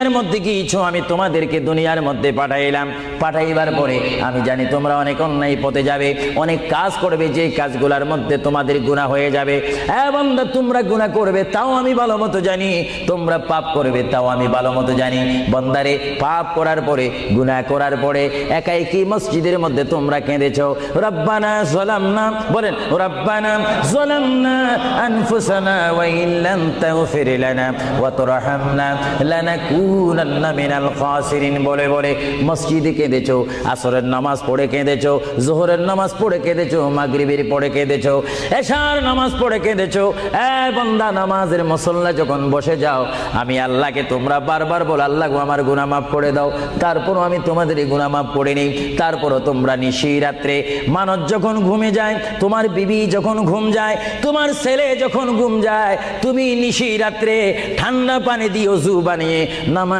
এর মধ্যে কিছু আমি তোমাদেরকে দুনিয়ার মধ্যে পাঠাইলাম, পাঠাইবার পরে আমি জানি তোমরা অনেক অন্যায় পথে যাবে, অনেক কাজ করবে, যে কাজগুলোর মধ্যে তোমাদের গুনাহ হয়ে যাবে। বান্দা, তোমরা গুনাহ করবে তাও আমি ভালো মতো জানি, তোমরা পাপ করবে তাও আমি ভালো মতো জানি। বান্দারে, পাপ করার পরে, গুনাহ করার পরে একাই কি মসজিদের মধ্যে তোমরা কেঁদেছো, রব্বানা যালামনা, বলেন রব্বানা যালামনা আনফুসানা ওয়া ইল্লাম তাগফির লানা ওয়া তুরহামনা লানাকুনান্না মিনাল খাসিরিন বলে বলে মসজিদে কেঁদেছো, আসরের নামাজ পড়ে কেঁদেছো, যোহরের নামাজ পড়ে কেঁদেছো, মাগরিবের পড়ে কেঁদেছো, এশার নামাজ পড়ে কেঁদেছো। বান্দা, নামাজের মুসল্লা যখন বসে যাও, আমি আল্লাহকে তোমরা বারবার বলো, আল্লাহ গো আমার গুনাহ মাফ করে দাও। তারপরও আমি তোমাদের গুনাহ মাফ করে নেই। তারপরও তোমরা নিশি রাত্রে, মানুষ যখন ঘুমে যায়, তোমার বিবি যখন ঘুম যায়, তোমার ছেলে যখন ঘুম যায়, তুমি নিশি রাত্রে ঠান্ডা পানি দিয়ে ওযু বানিয়ে